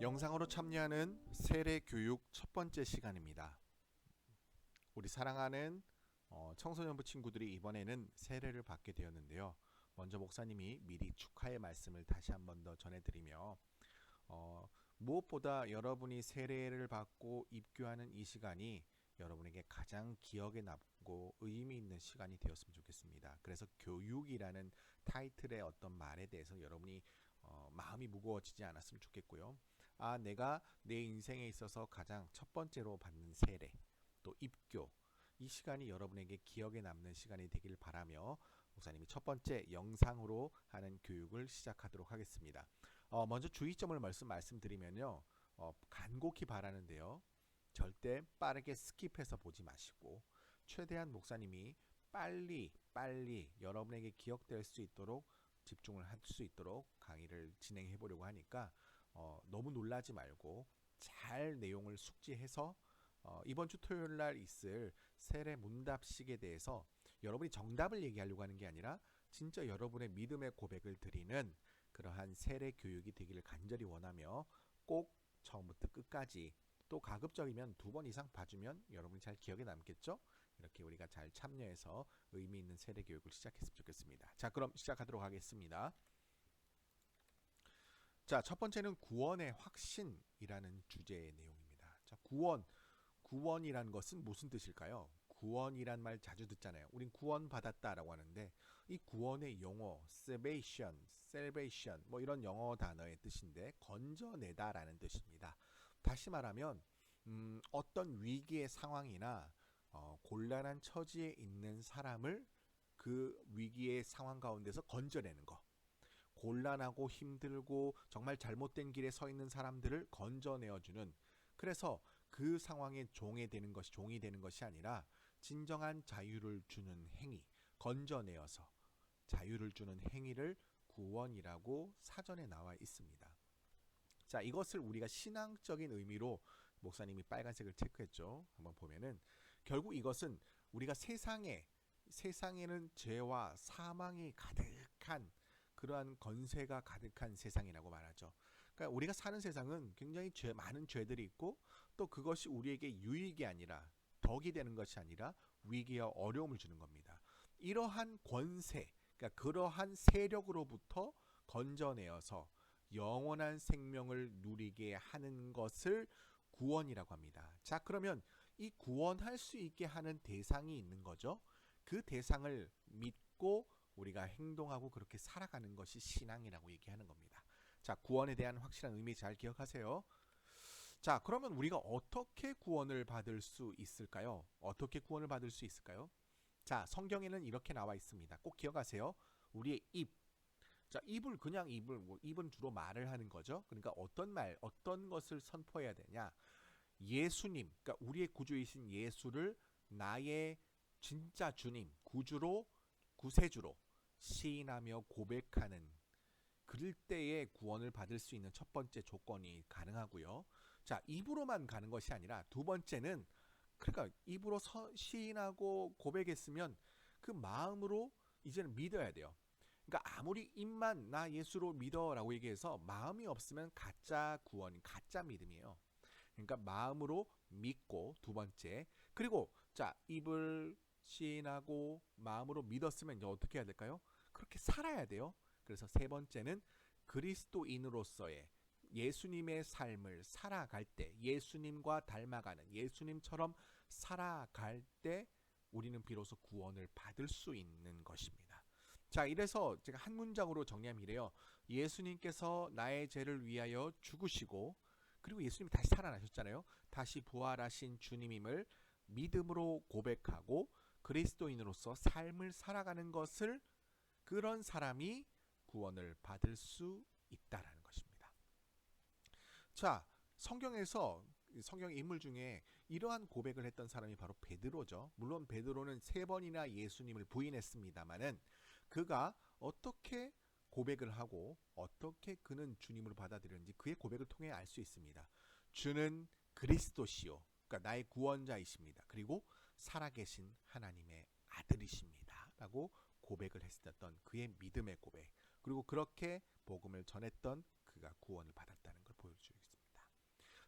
영상으로 참여하는 세례 교육 첫 번째 시간입니다. 우리 사랑하는 청소년부 친구들이 이번에는 세례를 받게 되었는데요. 먼저 목사님이 미리 축하의 말씀을 다시 한 번 더 전해드리며 무엇보다 여러분이 세례를 받고 입교하는 이 시간이 여러분에게 가장 기억에 남고 의미 있는 시간이 되었으면 좋겠습니다. 그래서 교육이라는 타이틀의 어떤 말에 대해서 여러분이 마음이 무거워지지 않았으면 좋겠고요. 내가 내 인생에 있어서 가장 첫 번째로 받는 세례, 또 입교, 이 시간이 여러분에게 기억에 남는 시간이 되길 바라며 목사님이 첫 번째 영상으로 하는 교육을 시작하도록 하겠습니다. 먼저 주의점을 말씀드리면요. 간곡히 바라는데요. 절대 빠르게 스킵해서 보지 마시고 최대한 목사님이 빨리 여러분에게 기억될 수 있도록 집중을 할 수 있도록 강의를 진행해 보려고 하니까 너무 놀라지 말고 잘 내용을 숙지해서 이번 주 토요일 날 있을 세례 문답식에 대해서 여러분이 정답을 얘기하려고 하는 게 아니라 진짜 여러분의 믿음의 고백을 드리는 그러한 세례 교육이 되기를 간절히 원하며 꼭 처음부터 끝까지 또 가급적이면 2번 이상 봐주면 여러분이 잘 기억에 남겠죠? 이렇게 우리가 잘 참여해서 의미 있는 세례 교육을 시작했으면 좋겠습니다. 자, 그럼 시작하도록 하겠습니다. 자, 첫 번째는 구원의 확신이라는 주제의 내용입니다. 자, 구원이란 것은 무슨 뜻일까요? 구원이란 말 자주 듣잖아요. 우린 구원받았다라고 하는데 이 구원의 용어 salvation 뭐 이런 영어 단어의 뜻인데 건져내다라는 뜻입니다. 다시 말하면 어떤 위기의 상황이나 곤란한 처지에 있는 사람을 그 위기의 상황 가운데서 건져내는 거. 곤란하고 힘들고 정말 잘못된 길에 서 있는 사람들을 건져내어주는, 그래서 그 상황에 종이 되는 것이 아니라 진정한 자유를 주는 행위, 건져내어서 자유를 주는 행위를 구원이라고 사전에 나와 있습니다. 자, 이것을 우리가 신앙적인 의미로 목사님이 빨간색을 체크했죠. 한번 보면은 결국 이것은 우리가 세상에는 죄와 사망이 가득한 그러한 건세가 가득한 세상이라고 말하죠. 그러니까 우리가 사는 세상은 굉장히 많은 죄들이 있고 또 그것이 우리에게 유익이 아니라 덕이 되는 것이 아니라 위기와 어려움을 주는 겁니다. 이러한 권세, 그러니까 그러한 세력으로부터 건져내어서 영원한 생명을 누리게 하는 것을 구원이라고 합니다. 자, 그러면 이 구원할 수 있게 하는 대상이 있는 거죠. 그 대상을 믿고 우리가 행동하고 그렇게 살아가는 것이 신앙이라고 얘기하는 겁니다. 자, 구원에 대한 확실한 의미 잘 기억하세요. 자, 그러면 우리가 어떻게 구원을 받을 수 있을까요? 어떻게 구원을 받을 수 있을까요? 자, 성경에는 이렇게 나와 있습니다. 꼭 기억하세요. 우리의 입. 자, 입은 주로 말을 하는 거죠. 그러니까 어떤 것을 선포해야 되냐? 예수님, 그러니까 우리의 구주이신 예수를 나의 진짜 주님, 구세주로 시인하며 고백하는, 그럴 때에 구원을 받을 수 있는 첫 번째 조건이 가능하고요. 자, 입으로만 가는 것이 아니라 두 번째는, 그러니까 입으로 시인하고 고백했으면 그 마음으로 이제는 믿어야 돼요. 그러니까 아무리 입만 나 예수로 믿어라고 얘기해서 마음이 없으면 가짜 구원, 가짜 믿음이에요. 그러니까 마음으로 믿고, 두 번째. 그리고 자, 입을 시인하고 마음으로 믿었으면 이제 어떻게 해야 될까요? 그렇게 살아야 돼요. 그래서 세 번째는 그리스도인으로서의 예수님의 삶을 살아갈 때, 예수님과 닮아가는, 예수님처럼 살아갈 때 우리는 비로소 구원을 받을 수 있는 것입니다. 자, 이래서 제가 한 문장으로 정리하면 이래요. 예수님께서 나의 죄를 위하여 죽으시고, 그리고 예수님이 다시 살아나셨잖아요. 다시 부활하신 주님임을 믿음으로 고백하고 그리스도인으로서 삶을 살아가는 것을, 그런 사람이 구원을 받을 수 있다라는 것입니다. 자, 성경의 인물 중에 이러한 고백을 했던 사람이 바로 베드로죠. 물론 베드로는 3번이나 예수님을 부인했습니다마는 그가 어떻게 고백을 하고 어떻게 그는 주님을 받아들였는지 그의 고백을 통해 알 수 있습니다. 주는 그리스도시요, 그러니까 나의 구원자이십니다. 그리고 살아계신 하나님의 아들이십니다 라고 고백을 했었던 그의 믿음의 고백, 그리고 그렇게 복음을 전했던 그가 구원을 받았다는 걸 보여주고 있습니다.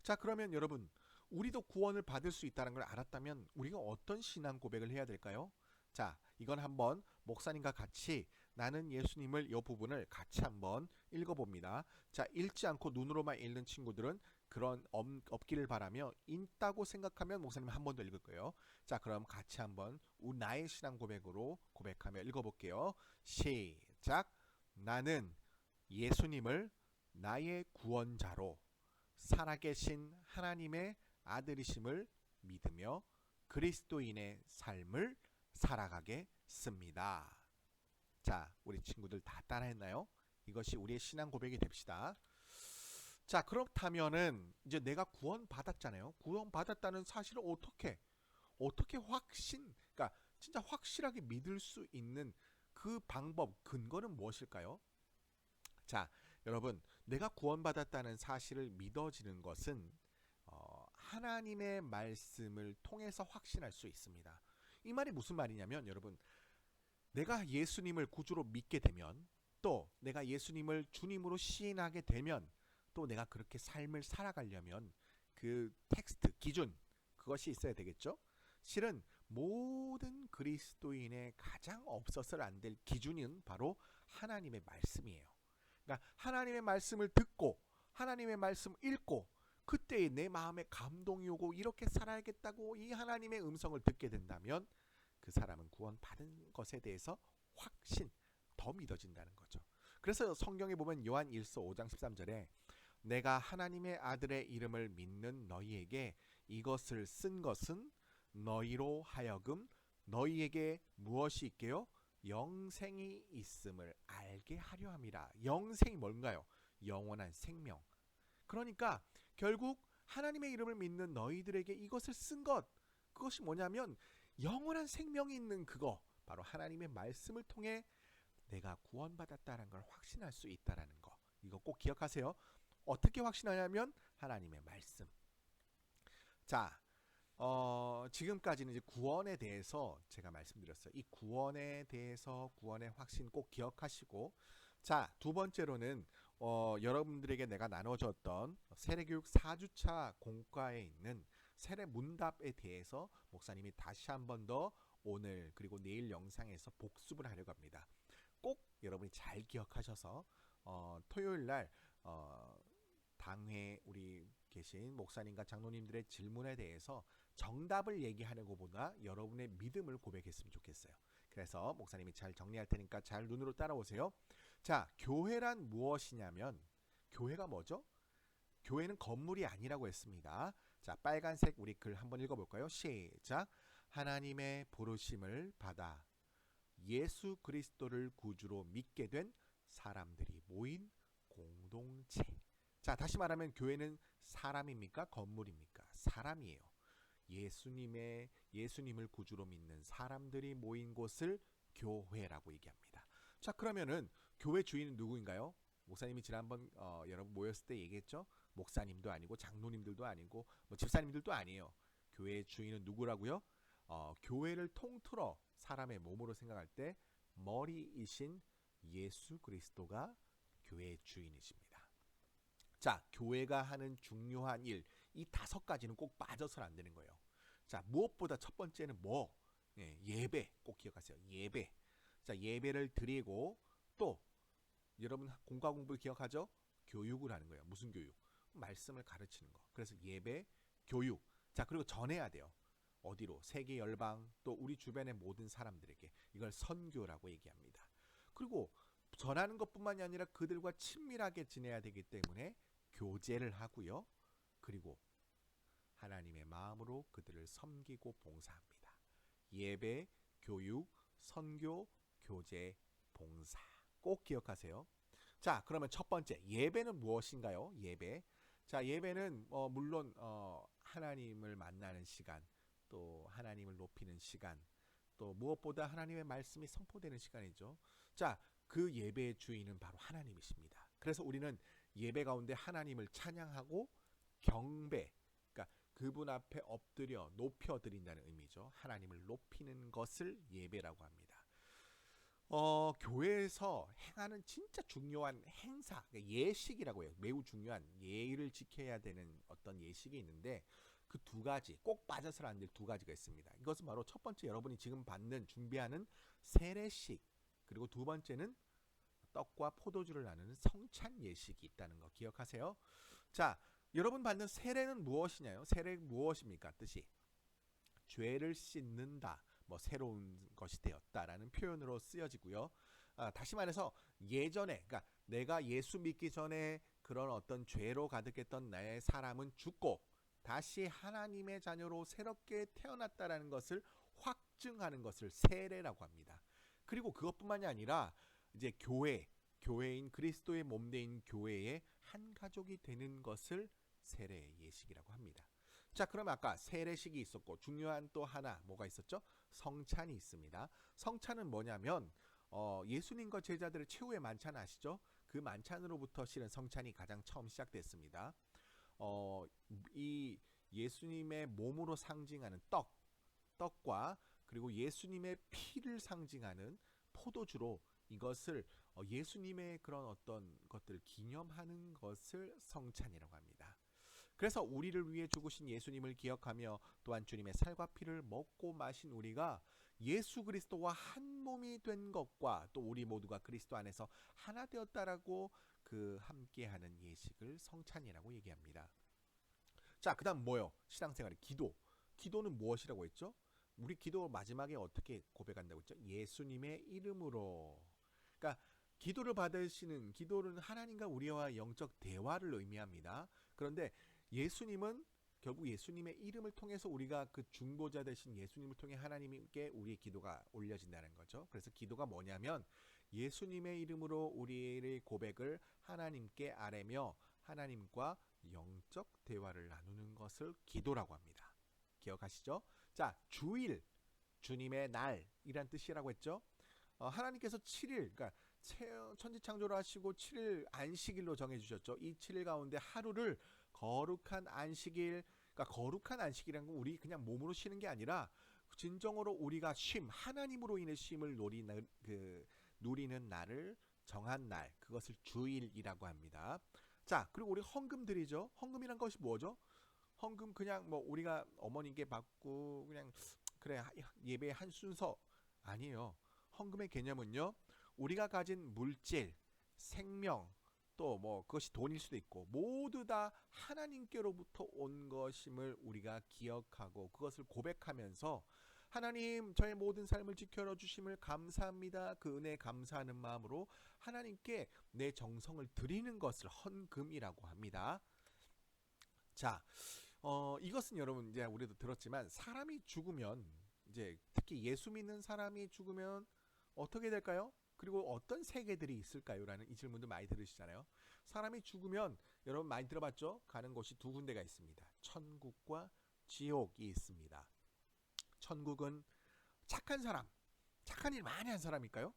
자, 그러면 여러분, 우리도 구원을 받을 수 있다는 걸 알았다면 우리가 어떤 신앙 고백을 해야 될까요? 자, 이건 한번 목사님과 같이 나는 예수님을 이 부분을 같이 한번 읽어봅니다. 자, 읽지 않고 눈으로만 읽는 친구들은 그런 없기를 바라며 읽다고 생각하면 목사님 한 번 더 읽을 거예요. 자, 그럼 같이 한번 나의 신앙 고백으로 고백하며 읽어볼게요. 시작. 나는 예수님을 나의 구원자로 살아계신 하나님의 아들이심을 믿으며 그리스도인의 삶을 살아가겠습니다. 자, 우리 친구들 다 따라했나요? 이것이 우리의 신앙 고백이 됩시다. 자, 그렇다면은 이제 내가 구원 받았잖아요. 구원 받았다는 사실을 어떻게 그러니까 진짜 확실하게 믿을 수 있는 그 방법, 근거는 무엇일까요? 자, 여러분, 내가 구원받았다는 사실을 믿어지는 것은 하나님의 말씀을 통해서 확신할 수 있습니다. 이 말이 무슨 말이냐면 여러분, 내가 예수님을 구주로 믿게 되면, 또 내가 예수님을 주님으로 시인하게 되면, 또 내가 그렇게 삶을 살아가려면 그 텍스트, 기준, 그것이 있어야 되겠죠? 실은 모든 그리스도인의 가장 없어서는 안 될 기준은 바로 하나님의 말씀이에요. 그러니까 하나님의 말씀을 듣고 하나님의 말씀 읽고 그때에 내 마음에 감동이 오고 이렇게 살아야겠다고 이 하나님의 음성을 듣게 된다면 그 사람은 구원받은 것에 대해서 확신, 더 믿어진다는 거죠. 그래서 성경에 보면 요한 1서 5장 13절에 내가 하나님의 아들의 이름을 믿는 너희에게 이것을 쓴 것은 너희로 하여금 너희에게 무엇이 있게요? 영생이 있음을 알게 하려 함이라. 영생이 뭔가요? 영원한 생명. 그러니까 결국 하나님의 이름을 믿는 너희들에게 이것을 쓴 것, 그것이 뭐냐면 영원한 생명이 있는 그거, 바로 하나님의 말씀을 통해 내가 구원받았다는 걸 확신할 수 있다는 거. 이거 꼭 기억하세요. 어떻게 확신하냐면 하나님의 말씀. 자, 지금까지는 이제 구원에 대해서 제가 말씀드렸어요. 이 구원에 대해서 구원의 확신 꼭 기억하시고, 자, 두 번째로는 여러분들에게 내가 나눠줬던 세례교육 4주차 공과에 있는 세례 문답에 대해서 목사님이 다시 한 번 더 오늘 그리고 내일 영상에서 복습을 하려고 합니다. 꼭 여러분이 잘 기억하셔서 토요일 날 당회 우리 계신 목사님과 장로님들의 질문에 대해서 정답을 얘기하는 것보다 여러분의 믿음을 고백했으면 좋겠어요. 그래서 목사님이 잘 정리할 테니까 잘 눈으로 따라오세요. 자, 교회란 무엇이냐면, 교회가 뭐죠? 교회는 건물이 아니라고 했습니다. 자, 빨간색 우리 글 한번 읽어볼까요? 시작. 하나님의 부르심을 받아 예수 그리스도를 구주로 믿게 된 사람들이 모인 공동체. 자, 다시 말하면 교회는 사람입니까? 건물입니까? 사람이에요. 예수님을 구주로 믿는 사람들이 모인 곳을 교회라고 얘기합니다. 자, 그러면은 교회 주인은 누구인가요? 목사님이 지난번 여러분 모였을 때 얘기했죠. 목사님도 아니고 장로님들도 아니고 뭐 집사님들도 아니에요. 교회의 주인은 누구라고요? 교회를 통틀어 사람의 몸으로 생각할 때 머리이신 예수 그리스도가 교회의 주인이십니다. 자, 교회가 하는 중요한 일, 이 5가지는 꼭 빠져서는 안 되는 거예요. 자, 무엇보다 첫 번째는 뭐? 예배, 꼭 기억하세요. 예배. 자, 예배를 드리고, 또 여러분 공과 공부 기억하죠? 교육을 하는 거예요. 무슨 교육? 말씀을 가르치는 거. 그래서 예배, 교육. 자, 그리고 전해야 돼요. 어디로? 세계 열방, 또 우리 주변의 모든 사람들에게. 이걸 선교라고 얘기합니다. 그리고 전하는 것뿐만이 아니라 그들과 친밀하게 지내야 되기 때문에 교제를 하고요. 그리고 하나님의 마음으로 그들을 섬기고 봉사합니다. 예배, 교육, 선교, 교제, 봉사. 꼭 기억하세요. 자, 그러면 첫 번째, 예배는 무엇인가요? 예배. 자, 예배는 물론 하나님을 만나는 시간, 또 하나님을 높이는 시간, 또 무엇보다 하나님의 말씀이 선포되는 시간이죠. 자, 그 예배의 주인은 바로 하나님이십니다. 그래서 우리는 예배 가운데 하나님을 찬양하고 경배, 그러니까 그분 앞에 엎드려 높여 드린다는 의미죠. 하나님을 높이는 것을 예배라고 합니다. 교회에서 행하는 진짜 중요한 행사, 그러니까 예식이라고 해요. 매우 중요한 예의를 지켜야 되는 어떤 예식이 있는데 그 두 가지, 꼭 빠져서는 안 될 두 가지가 있습니다. 이것은 바로 첫 번째, 여러분이 지금 준비하는 세례식, 그리고 두 번째는 떡과 포도주를 나누는 성찬 예식이 있다는 거 기억하세요. 자, 여러분 받는 세례는 무엇이냐요? 세례 무엇입니까? 뜻이 죄를 씻는다, 뭐 새로운 것이 되었다라는 표현으로 쓰여지고요. 다시 말해서 예전에, 그러니까 내가 예수 믿기 전에 그런 어떤 죄로 가득했던 나의 사람은 죽고 다시 하나님의 자녀로 새롭게 태어났다라는 것을 확증하는 것을 세례라고 합니다. 그리고 그것뿐만이 아니라 이제 교회인 그리스도의 몸된 교회의 한 가족이 되는 것을 세례 예식이라고 합니다. 자, 그럼 아까 세례식이 있었고 중요한 또 하나 뭐가 있었죠? 성찬이 있습니다. 성찬은 뭐냐면 예수님과 제자들의 최후의 만찬 아시죠? 그 만찬으로부터 실은 성찬이 가장 처음 시작됐습니다. 이 예수님의 몸으로 상징하는 떡과 그리고 예수님의 피를 상징하는 포도주로 이것을 예수님의 그런 어떤 것들을 기념하는 것을 성찬이라고 합니다. 그래서 우리를 위해 죽으신 예수님을 기억하며 또한 주님의 살과 피를 먹고 마신 우리가 예수 그리스도와 한 몸이 된 것과 또 우리 모두가 그리스도 안에서 하나 되었다라고 그 함께하는 예식을 성찬이라고 얘기합니다. 자, 그다음 뭐요? 신앙생활의 기도. 기도는 무엇이라고 했죠? 우리 기도 마지막에 어떻게 고백한다고 했죠? 예수님의 이름으로. 그러니까 기도는 하나님과 우리와 영적 대화를 의미합니다. 그런데 예수님은 결국 예수님의 이름을 통해서 우리가 그 중보자 되신 예수님을 통해 하나님께 우리의 기도가 올려진다는 거죠. 그래서 기도가 뭐냐면 예수님의 이름으로 우리의 고백을 하나님께 아뢰며 하나님과 영적 대화를 나누는 것을 기도라고 합니다. 기억하시죠? 자, 주일, 주님의 날이란 뜻이라고 했죠. 하나님께서 7일, 그러니까 천지창조를 하시고 7일 안식일로 정해주셨죠. 이 7일 가운데 하루를 거룩한 안식일, 그러니까 거룩한 안식이라는 건 우리 그냥 몸으로 쉬는 게 아니라 진정으로 우리가 하나님으로 인해 쉼을 누리는 날을 정한 날, 그것을 주일이라고 합니다. 자, 그리고 우리 헌금 드리죠. 헌금이란 것이 뭐죠? 헌금 그냥 뭐 우리가 어머니께 받고 그냥 그래 예배의 한 순서 아니에요. 헌금의 개념은요, 우리가 가진 물질, 생명, 또 뭐 그것이 돈일 수도 있고 모두 다 하나님께로부터 온 것임을 우리가 기억하고 그것을 고백하면서 하나님 저의 모든 삶을 지켜러 주심을 감사합니다. 그 은혜에 감사하는 마음으로 하나님께 내 정성을 드리는 것을 헌금이라고 합니다. 자, 이것은 여러분 이제 우리도 들었지만 사람이 죽으면 이제 특히 예수 믿는 사람이 죽으면 어떻게 될까요? 그리고 어떤 세계들이 있을까요? 라는 이 질문도 많이 들으시잖아요. 사람이 죽으면 여러분 많이 들어봤죠? 가는 곳이 두 군데가 있습니다. 천국과 지옥이 있습니다. 천국은 착한 사람, 착한 일 많이 한 사람일까요?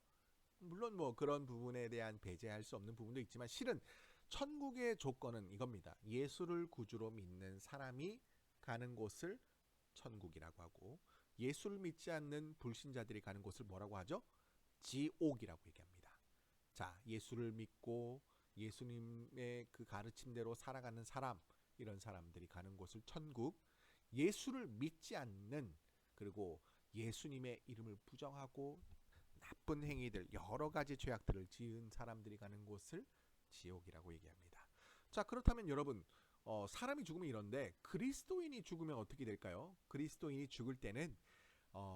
물론 뭐 그런 부분에 대한 배제할 수 없는 부분도 있지만 실은 천국의 조건은 이겁니다. 예수를 구주로 믿는 사람이 가는 곳을 천국이라고 하고 예수를 믿지 않는 불신자들이 가는 곳을 뭐라고 하죠? 지옥이라고 얘기합니다. 자, 예수를 믿고 예수님의 그 가르침대로 살아가는 사람, 이런 사람들이 가는 곳을 천국, 예수를 믿지 않는 그리고 예수님의 이름을 부정하고 나쁜 행위들, 여러 가지 죄악들을 지은 사람들이 가는 곳을 지옥이라고 얘기합니다. 자, 그렇다면 여러분, 사람이 죽으면 이런데 그리스도인이 죽으면 어떻게 될까요? 그리스도인이 죽을 때는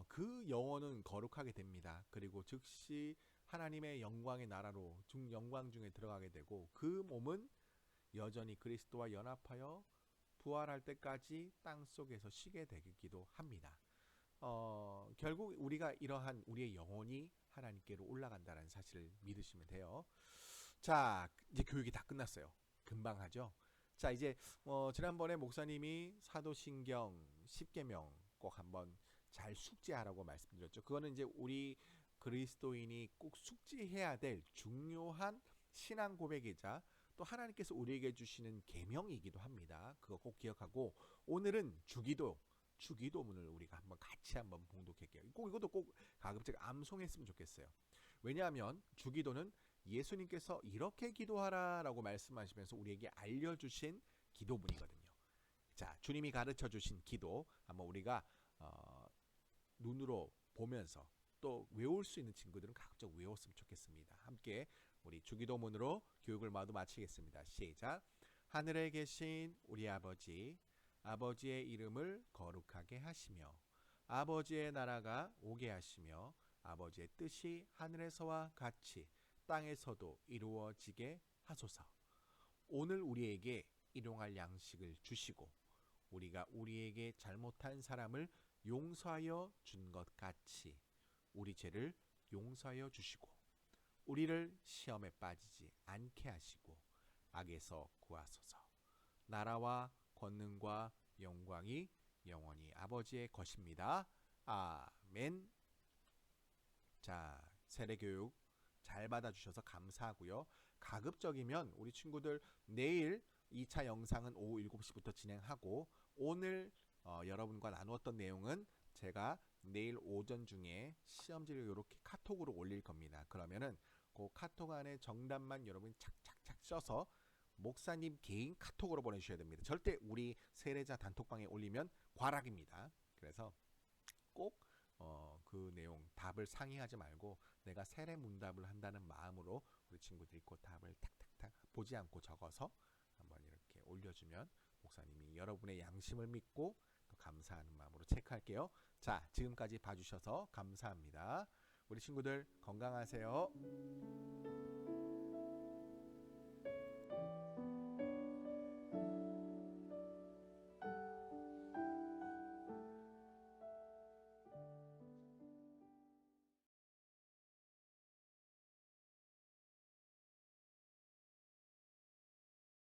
그 영혼은 거룩하게 됩니다. 그리고 즉시 하나님의 영광의 나라로 영광 중에 들어가게 되고 그 몸은 여전히 그리스도와 연합하여 부활할 때까지 땅 속에서 쉬게 되기도 합니다. 결국 우리가 이러한 우리의 영혼이 하나님께로 올라간다는 사실을 믿으시면 돼요. 자, 이제 교육이 다 끝났어요. 금방 하죠. 자, 이제 지난번에 목사님이 사도신경 10계명 꼭 한번 잘 숙지하라고 말씀드렸죠. 그거는 이제 우리 그리스도인이 꼭 숙지해야 될 중요한 신앙 고백이자 또 하나님께서 우리에게 주시는 계명이기도 합니다. 그거 꼭 기억하고 오늘은 주기도문을 우리가 한번 같이 한번 봉독할게요. 꼭 이것도 꼭 가급적 암송했으면 좋겠어요. 왜냐하면 주기도는 예수님께서 이렇게 기도하라라고 말씀하시면서 우리에게 알려주신 기도문이거든요. 자, 주님이 가르쳐 주신 기도 한번 우리가 눈으로 보면서 또 외울 수 있는 친구들은 각각 외웠으면 좋겠습니다. 함께 우리 주기도문으로 교육을 모두 마치겠습니다. 시작. 하늘에 계신 우리 아버지, 아버지의 이름을 거룩하게 하시며 아버지의 나라가 오게 하시며 아버지의 뜻이 하늘에서와 같이 땅에서도 이루어지게 하소서. 오늘 우리에게 일용할 양식을 주시고 우리가 우리에게 잘못한 사람을 용서하여 준 것 같이 우리 죄를 용서하여 주시고 우리를 시험에 빠지지 않게 하시고 악에서 구하소서. 나라와 권능과 영광이 영원히 아버지의 것입니다. 아멘. 자, 세례교육 잘 받아주셔서 감사하고요. 가급적이면 우리 친구들 내일 2차 영상은 오후 7시부터 진행하고 오늘 여러분과 나누었던 내용은 제가 내일 오전 중에 시험지를 이렇게 카톡으로 올릴 겁니다. 그러면은 그 카톡 안에 정답만 여러분이 착착착 써서 목사님 개인 카톡으로 보내주셔야 됩니다. 절대 우리 세례자 단톡방에 올리면 과락입니다. 그래서 꼭 그 내용 답을 상의하지 말고 내가 세례 문답을 한다는 마음으로 우리 친구들이 그 답을 탁탁탁 보지 않고 적어서 한번 이렇게 올려주면 목사님이 여러분의 양심을 믿고 또 감사하는 마음으로 체크할게요. 자, 지금까지 봐주셔서 감사합니다. 우리 친구들 건강하세요.